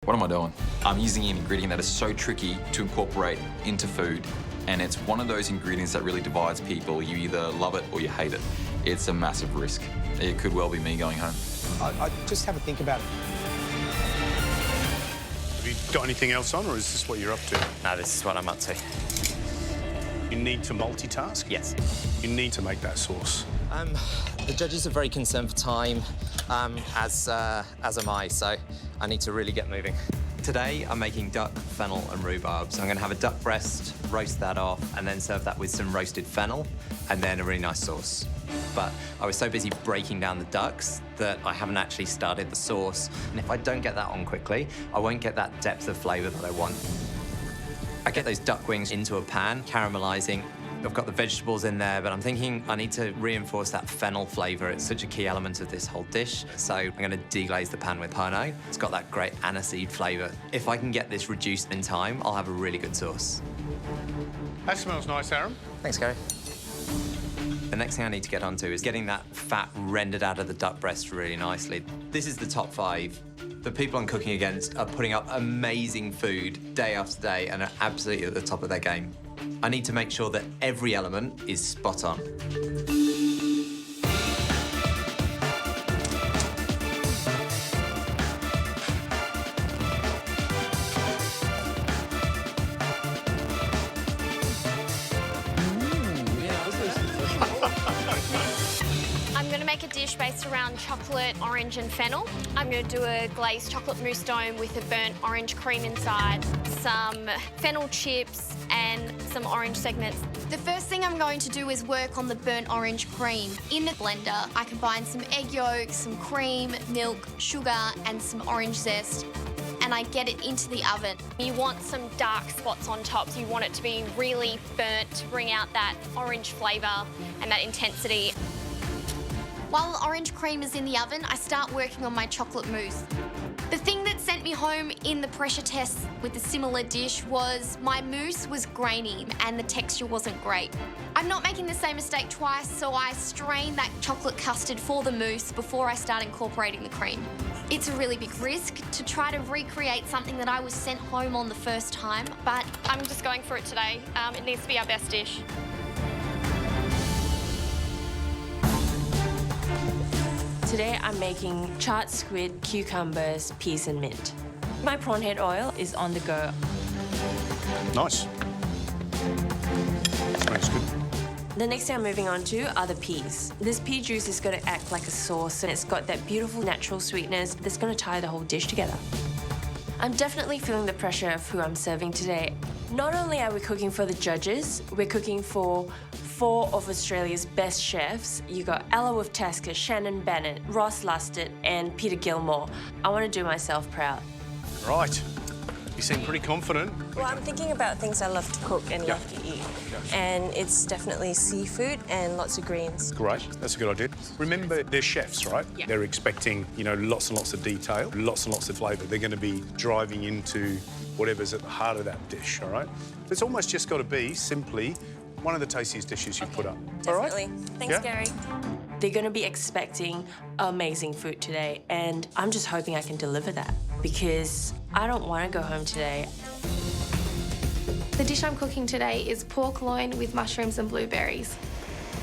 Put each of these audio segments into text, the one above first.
What am I doing? I'm using an ingredient that is so tricky to incorporate into food, and it's one of those ingredients that really divides people. You either love it or you hate it. It's a massive risk. It could well be me going home. I just have a think about it. Have you got anything else on, or is this what you're up to? No, this is what I'm up to. You need to multitask? Yes. You need to make that sauce. The judges are very concerned for time, as am I, so I need to really get moving. Today, I'm making duck, fennel, and rhubarb. So I'm gonna have a duck breast, roast that off, and then serve that with some roasted fennel, and then a really nice sauce. But I was so busy breaking down the ducks that I haven't actually started the sauce. And if I don't get that on quickly, I won't get that depth of flavor that I want. I get those duck wings into a pan, caramelizing. I've got the vegetables in there, but I'm thinking I need to reinforce that fennel flavor. It's such a key element of this whole dish. So I'm gonna deglaze the pan with Pano. It's got that great aniseed flavor. If I can get this reduced in time, I'll have a really good sauce. That smells nice, Aaron. Thanks, Gary. The next thing I need to get onto is getting that fat rendered out of the duck breast really nicely. This is the top 5. The people I'm cooking against are putting up amazing food day after day and are absolutely at the top of their game. I need to make sure that every element is spot on. I'm going to make a dish based around chocolate, orange and fennel. I'm going to do a glazed chocolate mousse dome with a burnt orange cream inside, some fennel chips and some orange segments. The first thing I'm going to do is work on the burnt orange cream. In the blender, I combine some egg yolks, some cream, milk, sugar and some orange zest, and I get it into the oven. You want some dark spots on top, so you want it to be really burnt to bring out that orange flavour and that intensity. While the orange cream is in the oven, I start working on my chocolate mousse. The thing that sent me home in the pressure test with a similar dish was my mousse was grainy and the texture wasn't great. I'm not making the same mistake twice, so I strain that chocolate custard for the mousse before I start incorporating the cream. It's a really big risk to try to recreate something that I was sent home on the first time, but I'm just going for it today. It needs to be our best dish. Today I'm making charred squid, cucumbers, peas and mint. My prawn head oil is on the go. Nice. Smells good. The next thing I'm moving on to are the peas. This pea juice is going to act like a sauce and it's got that beautiful natural sweetness that's going to tie the whole dish together. I'm definitely feeling the pressure of who I'm serving today. Not only are we cooking for the judges, we're cooking for 4 of Australia's best chefs. You got Alla Wolf-Tasker, Shannon Bennett, Ross Lusted and Peter Gilmore. I want to do myself proud. Right. You seem pretty confident. Well, I'm thinking about things I love to cook and love to eat. And it's definitely seafood and lots of greens. Great, that's a good idea. Remember, they're chefs, right? Yeah. They're expecting, you know, lots and lots of detail, lots and lots of flavour. They're going to be driving into whatever's at the heart of that dish, all right? It's almost just got to be simply one of the tastiest dishes you've put up. Definitely. All right? Thanks, Yeah? Gary. They're going to be expecting amazing food today and I'm just hoping I can deliver that because I don't want to go home today. The dish I'm cooking today is pork loin with mushrooms and blueberries.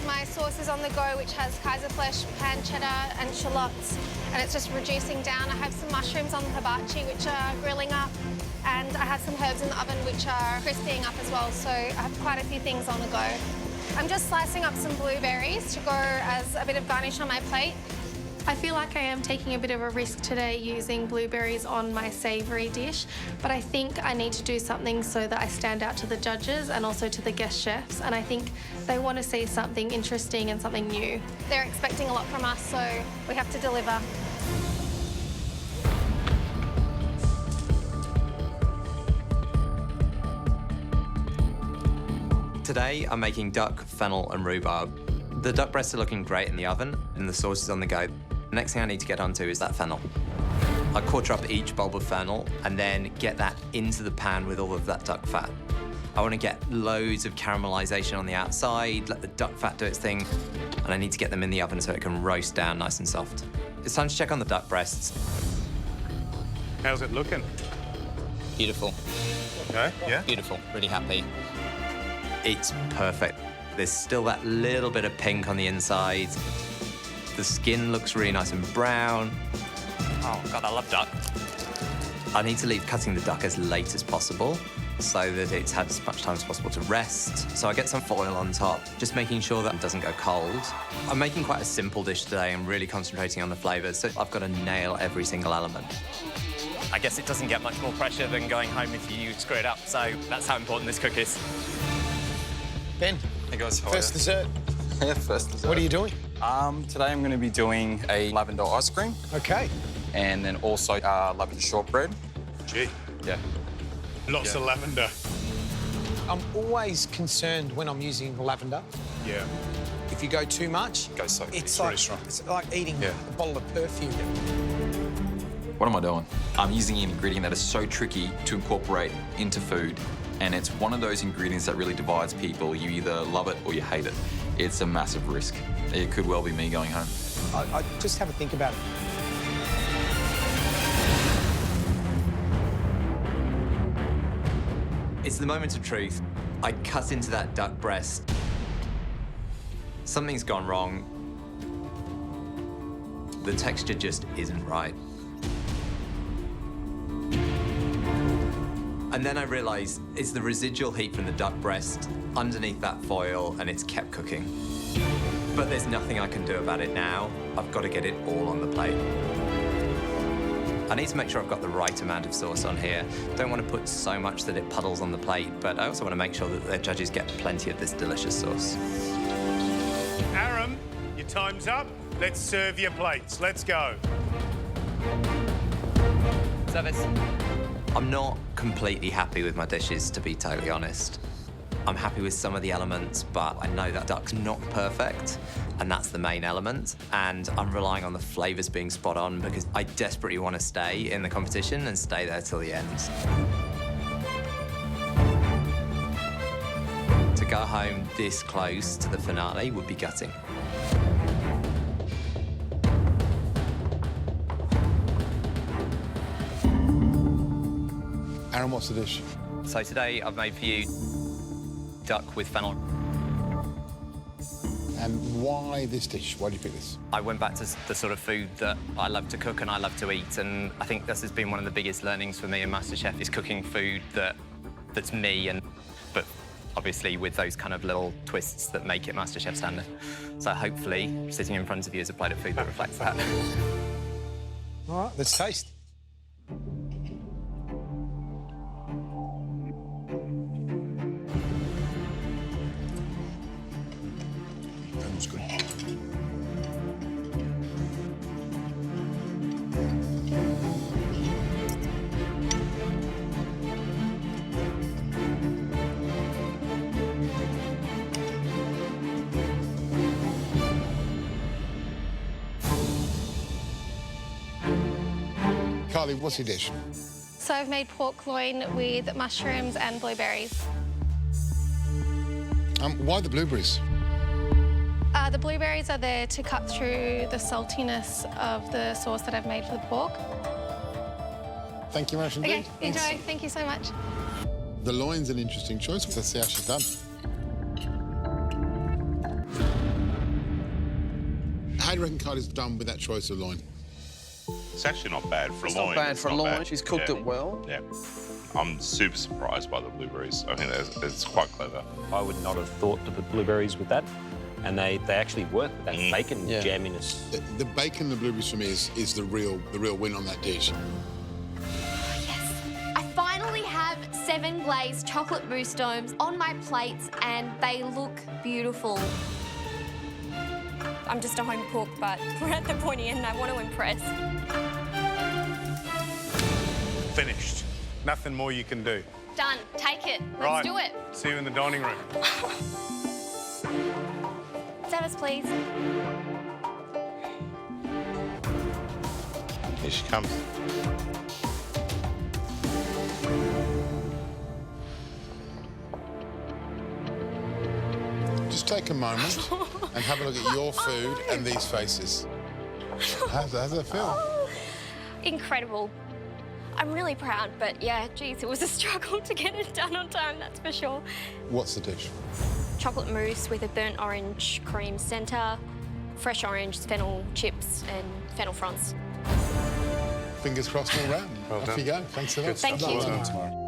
My sauce is on the go, which has Kaiserflesh, pan cheddar and shallots, and it's just reducing down. I have some mushrooms on the hibachi, which are grilling up, and I have some herbs in the oven, which are crispying up as well, so I have quite a few things on the go. I'm just slicing up some blueberries to go as a bit of garnish on my plate. I feel like I am taking a bit of a risk today using blueberries on my savoury dish, but I think I need to do something so that I stand out to the judges and also to the guest chefs, and I think they want to see something interesting and something new. They're expecting a lot from us, so we have to deliver. Today, I'm making duck, fennel, and rhubarb. The duck breasts are looking great in the oven, and the sauce is on the go. The next thing I need to get onto is that fennel. I quarter up each bulb of fennel and then get that into the pan with all of that duck fat. I want to get loads of caramelization on the outside, let the duck fat do its thing, and I need to get them in the oven so it can roast down nice and soft. It's time to check on the duck breasts. How's it looking? Beautiful. Okay, yeah. Beautiful. Really happy. It's perfect. There's still that little bit of pink on the inside. The skin looks really nice and brown. Oh, God, I love duck. I need to leave cutting the duck as late as possible so that it's had as much time as possible to rest. So I get some foil on top, just making sure that it doesn't go cold. I'm making quite a simple dish today. I'm really concentrating on the flavours, so I've got to nail every single element. I guess it doesn't get much more pressure than going home if you screw it up, so that's how important this cook is. Ben, Hey guys, how are first you? dessert. Yeah, first dessert. What are you doing? Today I'm going to be doing a lavender ice cream Okay. and then also lavender shortbread. Gee, Yeah. lots of lavender. I'm always concerned when I'm using lavender. Yeah. If you go too much, Goes so it's really like strong. it's like eating Yeah. a bottle of perfume. What am I doing? I'm using an ingredient that is so tricky to incorporate into food, and it's one of those ingredients that really divides people. You either love it or you hate it. It's a massive risk. It could well be me going home. I just have a think about it. It's the moment of truth. I cut into that duck breast. Something's gone wrong. The texture just isn't right. And then I realised it's the residual heat from the duck breast underneath that foil, and it's kept cooking. But there's nothing I can do about it now. I've got to get it all on the plate. I need to make sure I've got the right amount of sauce on here. Don't want to put so much that it puddles on the plate, but I also want to make sure that the judges get plenty of this delicious sauce. Aram, your time's up. Let's serve your plates. Let's go. Service. I'm not completely happy with my dishes, to be totally honest. I'm happy with some of the elements, but I know that duck's not perfect, and that's the main element. And I'm relying on the flavours being spot on because I desperately want to stay in the competition and stay there till the end. To go home this close to the finale would be gutting. Aaron, what's the dish? So today I've made for you duck with fennel. And why this dish? Why do you pick this? I went back to the sort of food that I love to cook and I love to eat, and I think this has been one of the biggest learnings for me in MasterChef is cooking food that's me, but obviously with those kind of little twists that make it MasterChef standard. So hopefully sitting in front of you is a plate of food that reflects that. All right, let's taste. That was good. Carly, what's your dish? So I've made pork loin with mushrooms and blueberries. Why the blueberries? The blueberries are there to cut through the saltiness of the sauce that I've made for the pork. Thank you very much indeed. Okay, enjoy. Thank you so much. The loin's an interesting choice. Let's see how she's done. How do you reckon Carly's done with that choice of loin? It's actually not bad for a It's loin. not bad for a not loin. bad. She's cooked Yeah. it well. Yeah. I'm super surprised by the blueberries. I think it's quite clever. I would not have thought of the blueberries with that, and they actually work with that bacon Yeah. jamminess. The bacon and the blueberries for me is the real win on that dish. Yes! I finally have 7 glazed chocolate mousse domes on my plates and they look beautiful. I'm just a home cook, but we're at the pointy end and I want to impress. Finished. Nothing more you can do. Done. Take it. Let's Right. do it. See you in the dining room. Service, please. Here she comes. Just take a moment and have a look at your food and these faces. How's that feel? Incredible. I'm really proud, but yeah, geez, it was a struggle to get it done on time, that's for sure. What's the dish? Chocolate mousse with a burnt orange cream centre, fresh orange, fennel chips and fennel fronds. Fingers crossed all round. Well Off done. you go. Thanks a lot. Thank you. Well done, Tamara.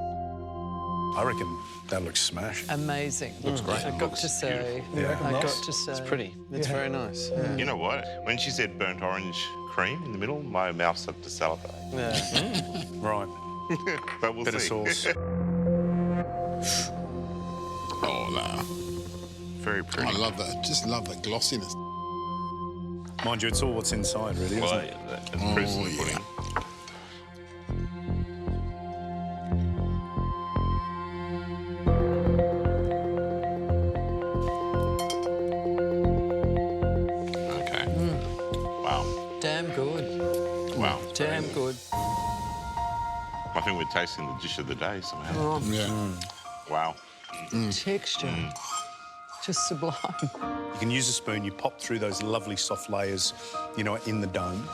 I reckon that looks smash. Amazing. Looks great. I got to say. Yeah. I got to say. It's pretty. It's very nice. Yeah. You know what? When she said burnt orange cream in the middle, my mouth started to salivate. Yeah. Right. But we'll Bit of see. sauce. Oh, no. Very pretty. I love that. Just love that glossiness. Mind you, it's all what's inside, really, Well, isn't it? yeah, that's proofs in the pudding. Okay. Wow. Damn good. Wow. Damn good. I think we're tasting the dish of the day somehow. Oh, Yeah. Wow. texture. Just sublime. You can use a spoon, you pop through those lovely soft layers, you know, in the dome.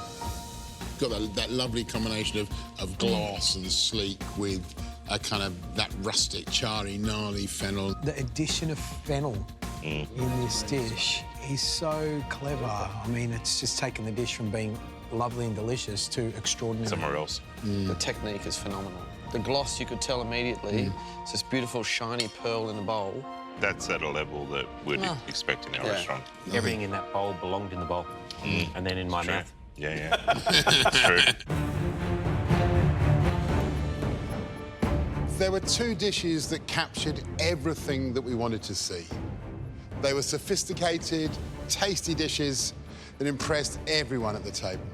Got that lovely combination of gloss and sleek with a kind of that rustic, charry, gnarly fennel. The addition of fennel in this dish is so clever. I mean, it's just taken the dish from being lovely and delicious to extraordinary. Somewhere else. The technique is phenomenal. The gloss, you could tell immediately. It's this beautiful, shiny pearl in a bowl. That's at a level that we'd expect in our restaurant. Everything in that bowl belonged in the bowl. And then in my True. mouth. Yeah, yeah. It's true. There were two dishes that captured everything that we wanted to see. They were sophisticated, tasty dishes that impressed everyone at the table.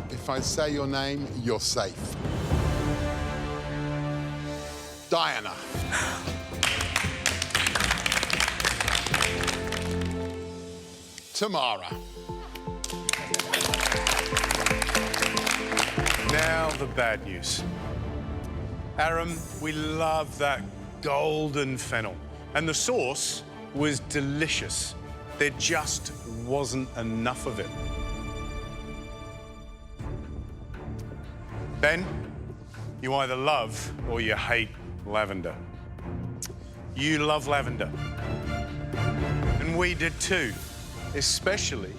If I say your name, you're safe. Diana. Tamara. Now the bad news. Aram, we love that golden fennel. And the sauce was delicious. There just wasn't enough of it. Ben, you either love or you hate lavender. You love lavender. And we did too, especially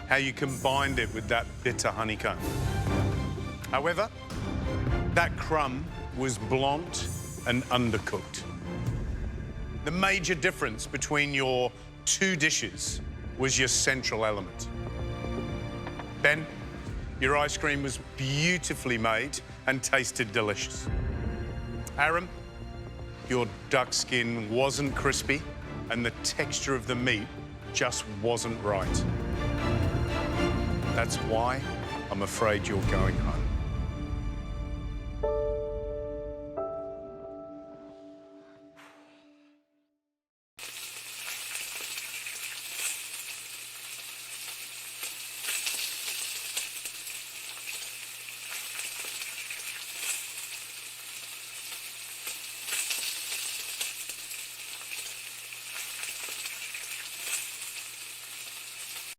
how you combined it with that bitter honeycomb. However, that crumb was blanc and undercooked. The major difference between your two dishes was your central element. Ben, your ice cream was beautifully made and tasted delicious. Aram, your duck skin wasn't crispy and the texture of the meat just wasn't right. That's why I'm afraid you're going home.